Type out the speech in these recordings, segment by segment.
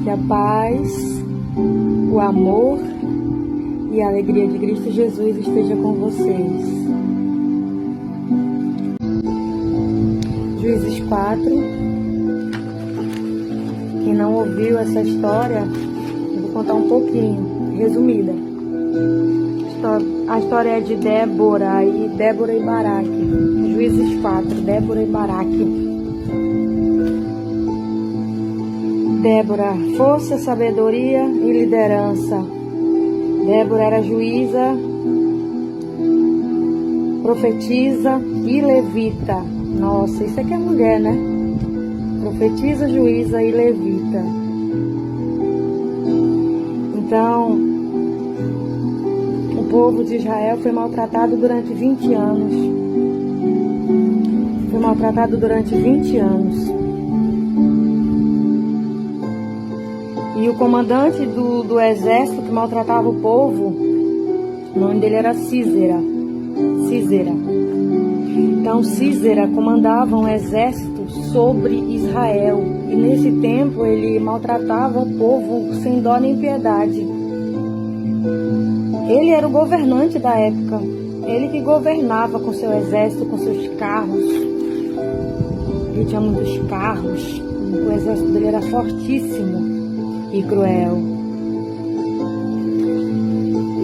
Que a paz, o amor e a alegria de Cristo Jesus esteja com vocês. Juízes 4. Quem não ouviu essa história, eu vou contar um pouquinho, resumida. A história é de Débora e Baraque. Juízes 4, Débora e Baraque. Débora, força, sabedoria e liderança. Débora era juíza, profetisa e levita. Nossa, isso aqui é mulher, né? Profetisa, juíza e levita. Então, o povo de Israel foi maltratado durante 20 anos. Foi maltratado durante 20 anos. E o comandante do exército que maltratava o povo, o nome dele era Císera. Então Císera comandava um exército sobre Israel. E nesse tempo ele maltratava o povo sem dó nem piedade. Ele era o governante da época. Ele que governava com seu exército, com seus carros. Ele tinha muitos carros. O exército dele era fortíssimo e cruel.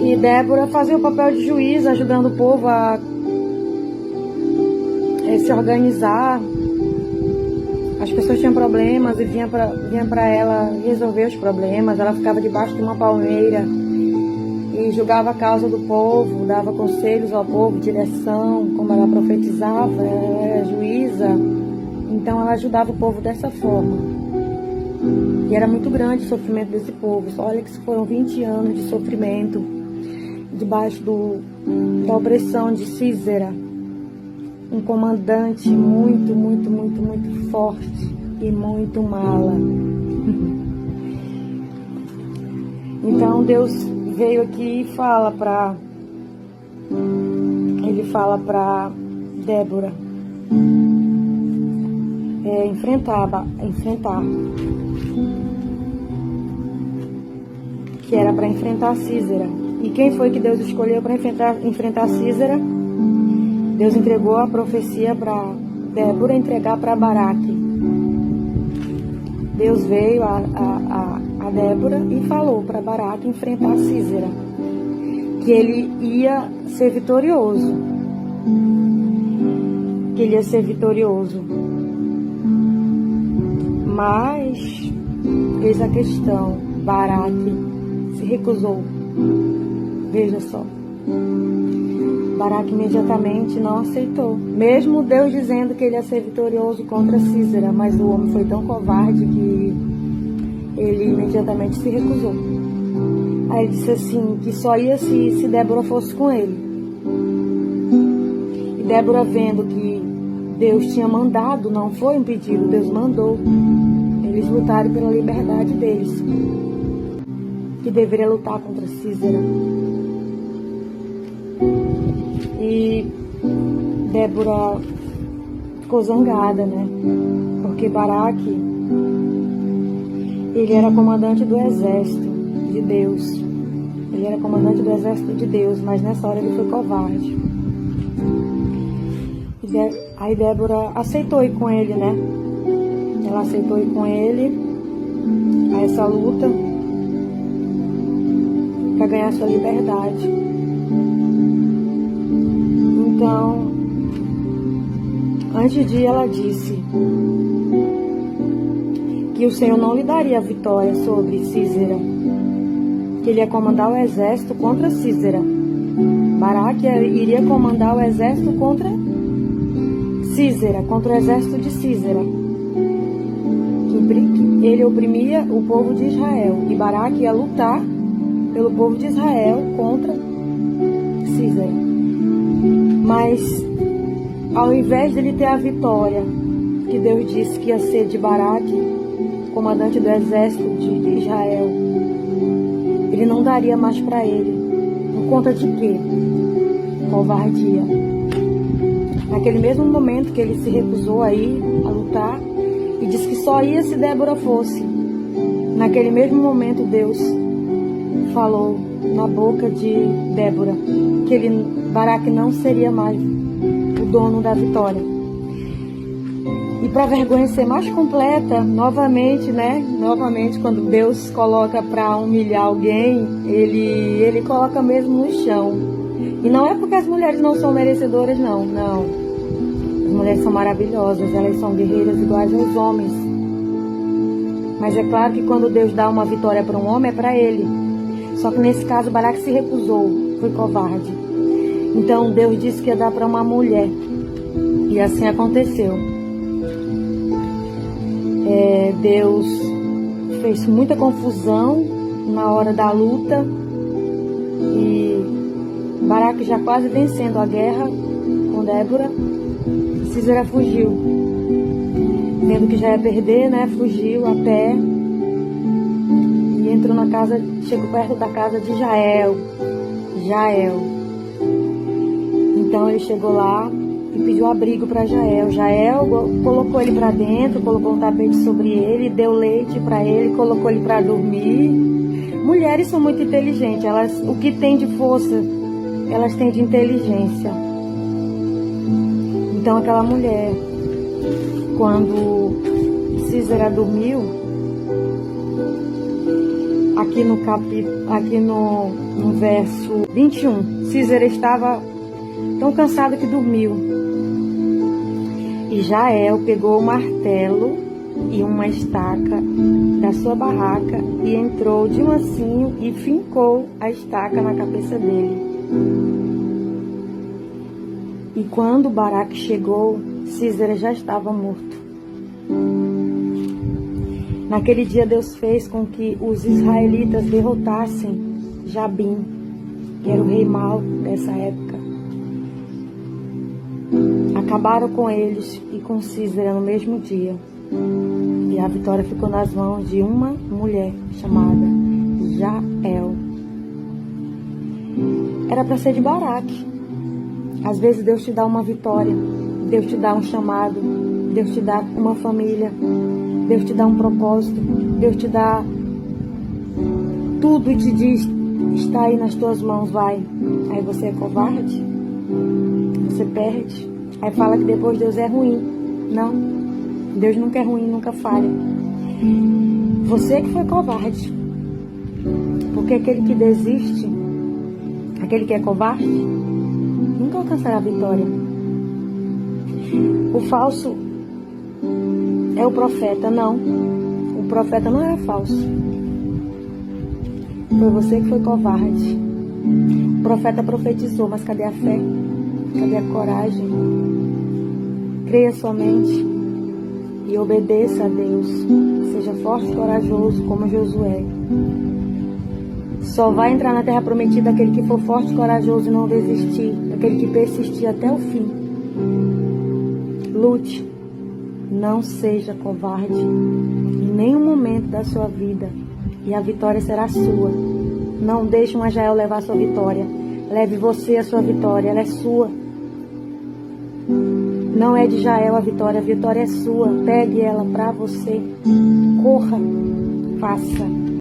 E Débora fazia o papel de juiz, ajudando o povo a se organizar. As pessoas tinham problemas e vinha para ela resolver os problemas. Ela ficava debaixo de uma palmeira e julgava a causa do povo, dava conselhos ao povo, direção, como ela profetizava. Ela era juíza, então ela ajudava o povo dessa forma. E era muito grande o sofrimento desse povo. Olha que foram 20 anos de sofrimento debaixo da opressão de Císera, um comandante muito forte e muito mala. Então Deus veio aqui e fala para Débora enfrentar, que era para enfrentar Císera. E quem foi que Deus escolheu para enfrentar Císera? Deus entregou a profecia para Débora entregar para Baraque. Deus veio a Débora e falou para Baraque enfrentar Císera, que ele ia ser vitorioso. Mas, eis a questão, Baraque se recusou. Veja só. Baraque imediatamente não aceitou. Mesmo Deus dizendo que ele ia ser vitorioso contra Císera, mas o homem foi tão covarde que ele imediatamente se recusou. Aí ele disse assim, que só ia se Débora fosse com ele. E Débora, vendo que Deus tinha mandado, não foi um pedido, Deus mandou eles lutarem pela liberdade deles, que deveria lutar contra Císera. E Débora ficou zangada, né? Porque Baraque, ele era comandante do exército de Deus. Ele era comandante do exército de Deus, mas nessa hora ele foi covarde. Aí Débora aceitou ir com ele, né? Ela aceitou ir com ele a essa luta para ganhar sua liberdade. Então, antes de ir, ela disse que o Senhor não lhe daria a vitória sobre Císera, que ele ia comandar o exército contra Císera. Baraque iria comandar o exército contra Císera, contra o exército de Císera. Ele oprimia o povo de Israel e Baraque ia lutar pelo povo de Israel contra Císera. Mas ao invés de ele ter a vitória que Deus disse que ia ser de Baraque, comandante do exército de Israel, ele não daria mais para ele. Por conta de quê? Covardia. Naquele mesmo momento que ele se recusou a ir a lutar e disse que só ia se Débora fosse. Naquele mesmo momento, Deus falou na boca de Débora que Baraque não seria mais o dono da vitória. E para a vergonha ser mais completa, novamente, quando Deus coloca para humilhar alguém, ele coloca mesmo no chão. E não é porque as mulheres não são merecedoras, não. As mulheres são maravilhosas, elas são guerreiras iguais aos homens. Mas é claro que quando Deus dá uma vitória para um homem, é para ele. Só que nesse caso, Baraque se recusou, foi covarde. Então Deus disse que ia dar para uma mulher. E assim aconteceu. Deus fez muita confusão na hora da luta. E Baraque já quase vencendo a guerra com Débora, Sísera fugiu. Vendo que já ia perder, fugiu a pé. E entrou na casa, chegou perto da casa de Jael. Então ele chegou lá e pediu abrigo para Jael. Jael colocou ele para dentro, colocou um tapete sobre ele, deu leite para ele, colocou ele para dormir. Mulheres são muito inteligentes, o que tem de força, elas têm de inteligência. Então aquela mulher, quando Sísera dormiu, aqui no verso 21, Sísera estava tão cansado que dormiu. E Jael pegou o martelo e uma estaca da sua barraca e entrou de mansinho e fincou a estaca na cabeça dele. E quando Baraque chegou, Sísera já estava morto. Naquele dia Deus fez com que os israelitas derrotassem Jabim, que era o rei mau dessa época. Acabaram com eles e com Sísera no mesmo dia. E a vitória ficou nas mãos de uma mulher chamada Jael. Era para ser de Baraque. Às vezes Deus te dá uma vitória, Deus te dá um chamado, Deus te dá uma família, Deus te dá um propósito, Deus te dá tudo e te diz, está aí nas tuas mãos, vai. Aí você é covarde, você perde. Aí fala que depois Deus é ruim. Não, Deus nunca é ruim, nunca falha. Você que foi covarde. Porque aquele que desiste, aquele que é covarde, nunca alcançará a vitória. O falso é o profeta, não. O profeta não era falso. Foi você que foi covarde. O profeta profetizou, mas cadê a fé? Cadê a coragem? Creia somente e obedeça a Deus. Seja forte e corajoso como Josué. Só vai entrar na terra prometida aquele que for forte e corajoso e não desistir. Aquele que persistir até o fim. Lute. Não seja covarde em nenhum momento da sua vida. E a vitória será sua. Não deixe uma Jael levar a sua vitória. Leve você a sua vitória. Ela é sua. Não é de Jael a vitória é sua. Pegue ela para você. Corra. Faça.